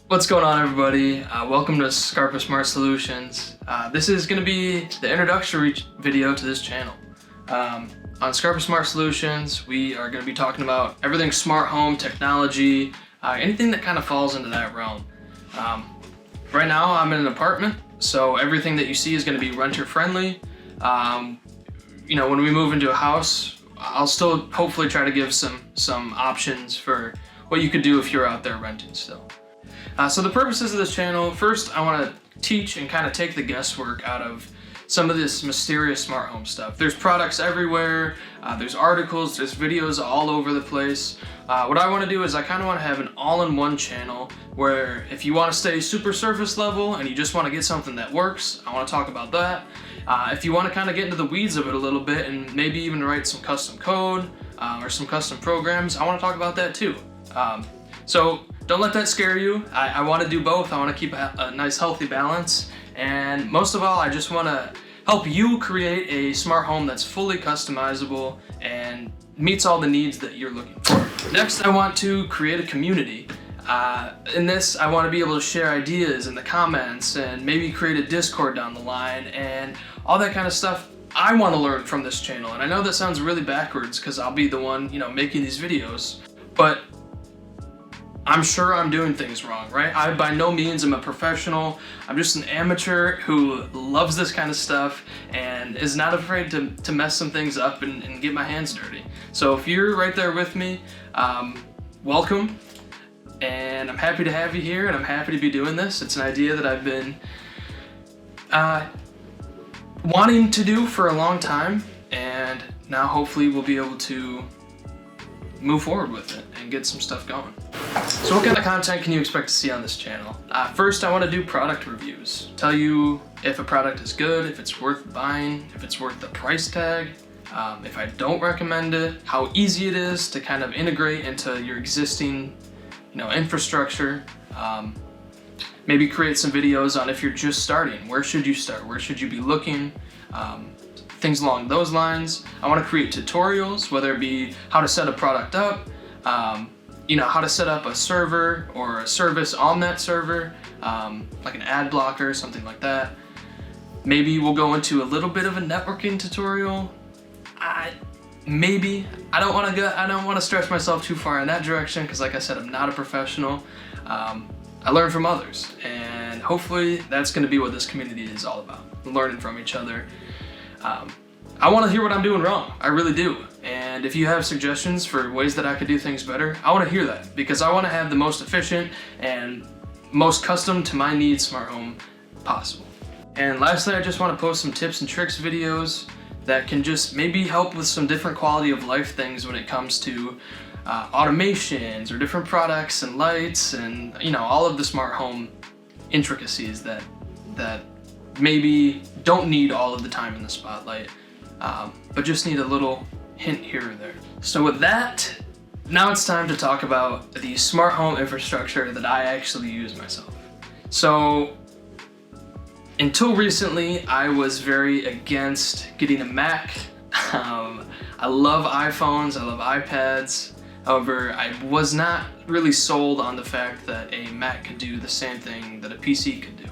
What's going on, everybody? Welcome to Scarpa Smart Solutions. This is going to be the introductory video to this channel. On Scarpa Smart Solutions, we are going to be talking about everything smart home technology, anything that kind of falls into that realm. Right now, I'm in an apartment, so everything that you see is going to be renter friendly. When we move into a house, I'll still hopefully try to give some options for what you could do if you're out there renting still. So the purposes of this channel, first I want to teach and kind of take the guesswork out of some of this mysterious smart home stuff. There's products everywhere, there's articles, there's videos all over the place. What I want to do is I kind of want to have an all-in-one channel where if you want to stay super surface level and you just want to get something that works, I want to talk about that. If you want to kind of get into the weeds of it a little bit and maybe even write some custom code or some custom programs, I want to talk about that too. So don't let that scare you. I want to do both. I want to keep a nice healthy balance, and most of all I just want to help you create a smart home that's fully customizable and meets all the needs that you're looking for. Next, I want to create a community. In this, I want to be able to share ideas in the comments and maybe create a Discord down the line and all that kind of stuff. I want to learn from this channel, and I know that sounds really backwards because I'll be the one, making these videos, but I'm sure I'm doing things wrong, right? I by no means am a professional. I'm just an amateur who loves this kind of stuff and is not afraid to mess some things up and get my hands dirty. So if you're right there with me, welcome. And I'm happy to have you here, and I'm happy to be doing this. It's an idea that I've been wanting to do for a long time, and now hopefully we'll be able to move forward with it and get some stuff going. So what kind of content can you expect to see on this channel? First, I want to do product reviews. Tell you if a product is good, if it's worth buying, if it's worth the price tag, if I don't recommend it, how easy it is to kind of integrate into your existing infrastructure. Maybe create some videos on if you're just starting. Where should you start? Where should you be looking? Things along those lines. I want to create tutorials, whether it be how to set a product up, how to set up a server or a service on that server, like an ad blocker, something like that. Maybe we'll go into a little bit of a networking tutorial. Maybe. I don't want to stretch myself too far in that direction because, like I said, I'm not a professional. I learn from others, and hopefully that's going to be what this community is all about, learning from each other. I want to hear what I'm doing wrong. I really do. And if you have suggestions for ways that I could do things better, I want to hear that, because I want to have the most efficient and most custom to my needs smart home possible. And lastly, I just want to post some tips and tricks videos that can just maybe help with some different quality of life things when it comes to automations or different products and lights and all of the smart home intricacies that maybe don't need all of the time in the spotlight, but just need a little hint here or there. So with that, now it's time to talk about the smart home infrastructure that I actually use myself. So until recently, I was very against getting a Mac. I love iPhones, I love iPads. However, I was not really sold on the fact that a Mac could do the same thing that a PC could do.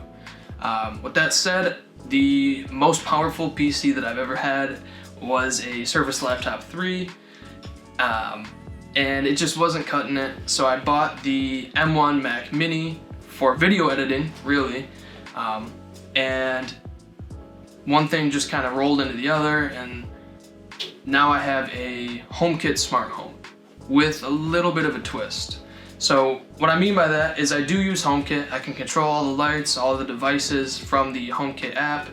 With that said, the most powerful PC that I've ever had was a Surface Laptop 3, and it just wasn't cutting it, so I bought the M1 Mac Mini for video editing, really, and one thing just kind of rolled into the other, and now I have a HomeKit smart home with a little bit of a twist. So what I mean by that is I do use HomeKit. I can control all the lights, all of the devices from the HomeKit app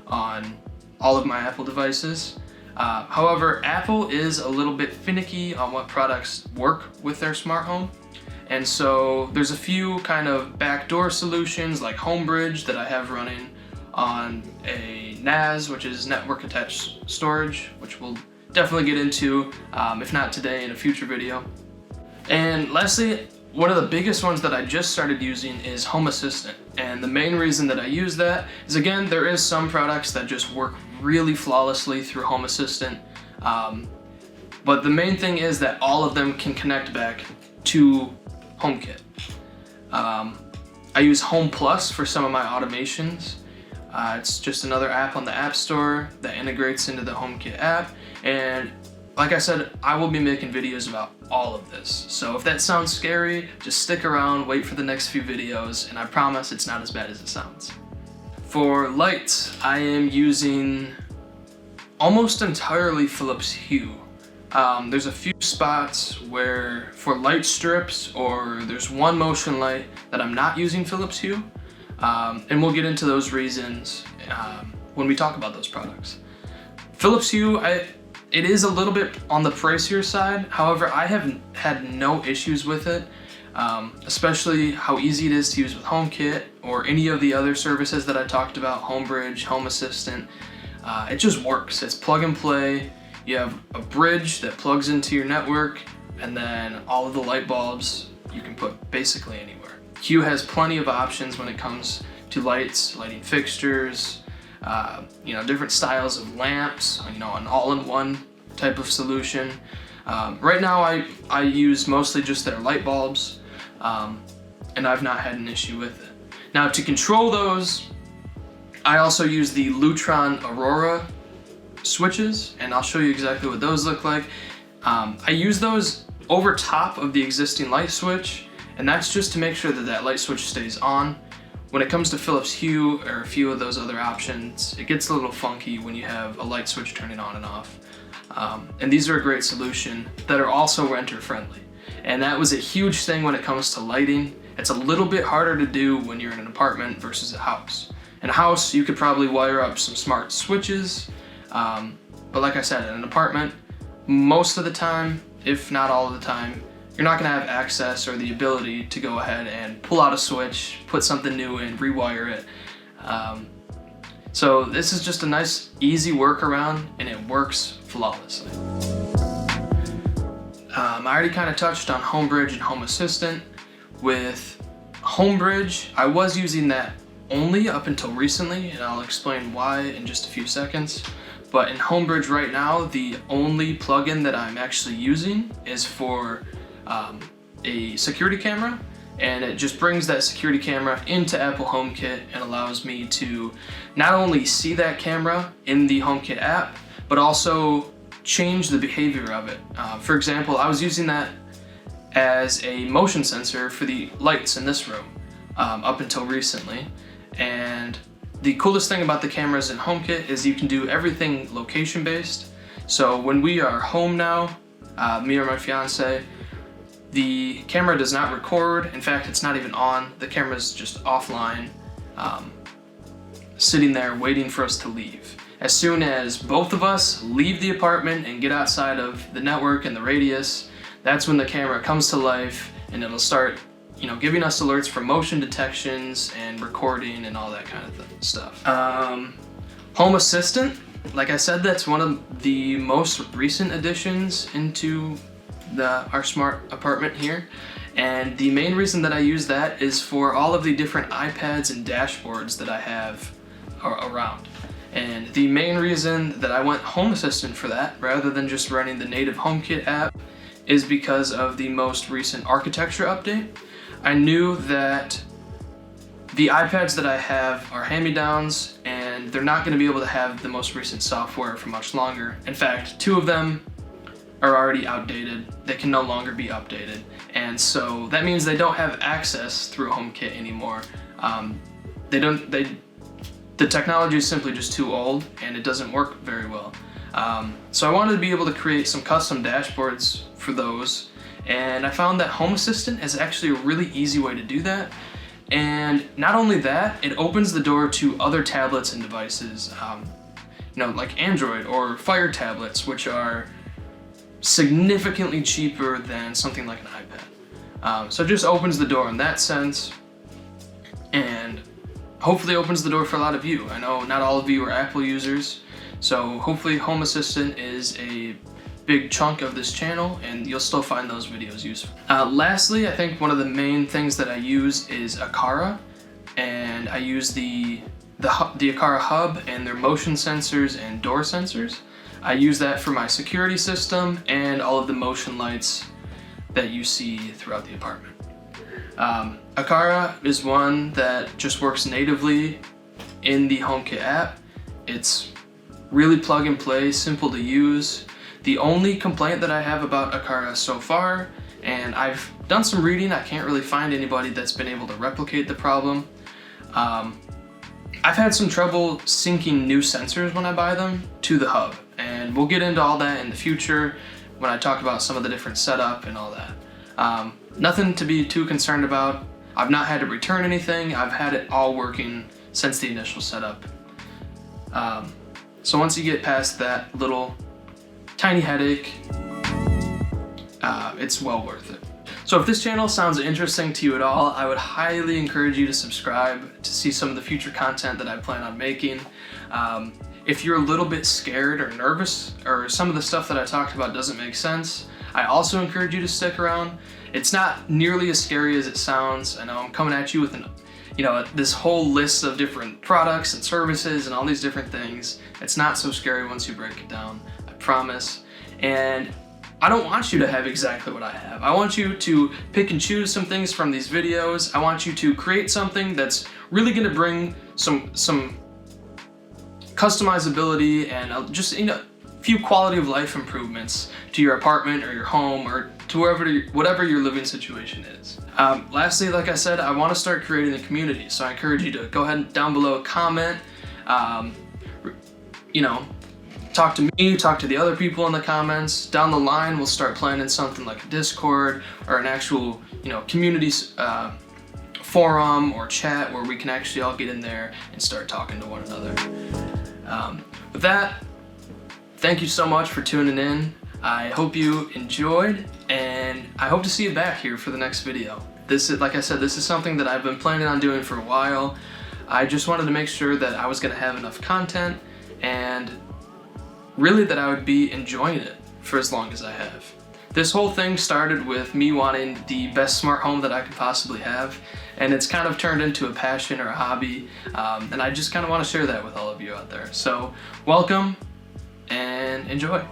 on all of my Apple devices. However, Apple is a little bit finicky on what products work with their smart home. And so there's a few kind of backdoor solutions like Homebridge that I have running on a NAS, which is network attached storage, which we'll definitely get into, if not today, in a future video. And lastly, one of the biggest ones that I just started using is Home Assistant. And the main reason that I use that is, again, there is some products that just work really flawlessly through Home Assistant. But the main thing is that all of them can connect back to HomeKit. I use Home Plus for some of my automations. It's just another app on the App Store that integrates into the HomeKit app, and like I said, I will be making videos about all of this. So if that sounds scary, just stick around, wait for the next few videos, and I promise it's not as bad as it sounds. For lights, I am using almost entirely Philips Hue. There's a few spots where for light strips, or there's one motion light that I'm not using Philips Hue, and we'll get into those reasons when we talk about those products. Philips Hue, it is a little bit on the pricier side. However, I have had no issues with it, especially how easy it is to use with HomeKit or any of the other services that I talked about, HomeBridge, Home Assistant. It just works. It's plug and play. You have a bridge that plugs into your network, and then all of the light bulbs you can put basically anywhere. Hue has plenty of options when it comes to lights, lighting fixtures, different styles of lamps, an all-in-one type of solution. Right now I use mostly just their light bulbs, and I've not had an issue with it. Now to control those, I also use the Lutron Aurora switches, and I'll show you exactly what those look like. I use those over top of the existing light switch, and that's just to make sure that that light switch stays on. When it comes to Philips Hue or a few of those other options, it gets a little funky when you have a light switch turning on and off. And these are a great solution that are also renter friendly. And that was a huge thing when it comes to lighting. It's a little bit harder to do when you're in an apartment versus a house. In a house, you could probably wire up some smart switches, but like I said, in an apartment, most of the time, if not all of the time, you're not gonna have access or the ability to go ahead and pull out a switch, put something new in, rewire it. So this is just a nice, easy workaround, and it works flawlessly. I already kind of touched on HomeBridge and Home Assistant. With HomeBridge, I was using that only up until recently, and I'll explain why in just a few seconds. But in HomeBridge right now, the only plugin that I'm actually using is for a security camera, and it just brings that security camera into Apple HomeKit and allows me to not only see that camera in the HomeKit app, but also change the behavior of it. For example, I was using that as a motion sensor for the lights in this room up until recently, and the coolest thing about the cameras in HomeKit is you can do everything location based. So when we are home now, me or my fiance, the camera does not record. In fact, it's not even on. The camera's just offline, sitting there waiting for us to leave. As soon as both of us leave the apartment and get outside of the network and the radius, that's when the camera comes to life, and it'll start giving us alerts for motion detections and recording and all that kind of stuff. Home Assistant, like I said, that's one of the most recent additions into our smart apartment here. And the main reason that I use that is for all of the different iPads and dashboards that I have around. And the main reason that I went Home Assistant for that, rather than just running the native HomeKit app, is because of the most recent architecture update. I knew that the iPads that I have are hand-me-downs, and they're not going to be able to have the most recent software for much longer. In fact, 2 of them are already outdated. They can no longer be updated. And so that means they don't have access through HomeKit anymore. The technology is simply just too old, and it doesn't work very well. So I wanted to be able to create some custom dashboards for those, and I found that Home Assistant is actually a really easy way to do that. And not only that, it opens the door to other tablets and devices, like Android or Fire tablets, which are significantly cheaper than something like an iPad. So it just opens the door in that sense, and hopefully opens the door for a lot of you. I know not all of you are Apple users, so hopefully Home Assistant is a big chunk of this channel, and you'll still find those videos useful. Lastly, I think one of the main things that I use is Aqara, and I use the Aqara hub and their motion sensors and door sensors. I use that for my security system and all of the motion lights that you see throughout the apartment. Akara is one that just works natively in the HomeKit app. It's really plug and play, simple to use. The only complaint that I have about Akara so far, and I've done some reading, I can't really find anybody that's been able to replicate the problem. I've had some trouble syncing new sensors when I buy them to the hub, and we'll get into all that in the future when I talk about some of the different setup and all that. Nothing to be too concerned about. I've not had to return anything. I've had it all working since the initial setup. So once you get past that little tiny headache, it's well worth it. So if this channel sounds interesting to you at all, I would highly encourage you to subscribe to see some of the future content that I plan on making. If you're a little bit scared or nervous, or some of the stuff that I talked about doesn't make sense, I also encourage you to stick around. It's not nearly as scary as it sounds. I know I'm coming at you with this whole list of different products and services and all these different things. It's not so scary once you break it down, I promise. And I don't want you to have exactly what I have. I want you to pick and choose some things from these videos. I want you to create something that's really gonna bring some customizability and just a few quality of life improvements to your apartment or your home or to whatever your living situation is. Lastly, like I said, I want to start creating a community, so I encourage you to go ahead and down below comment, talk to me, talk to the other people in the comments. Down the line, we'll start planning something like a Discord or an actual, community forum or chat where we can actually all get in there and start talking to one another. With that, thank you so much for tuning in. I hope you enjoyed, and I hope to see you back here for the next video. Like I said, this is something that I've been planning on doing for a while. I just wanted to make sure that I was going to have enough content and really that I would be enjoying it for as long as I have. This whole thing started with me wanting the best smart home that I could possibly have, and it's kind of turned into a passion or a hobby, and I just kind of want to share that with all of you out there. So welcome and enjoy.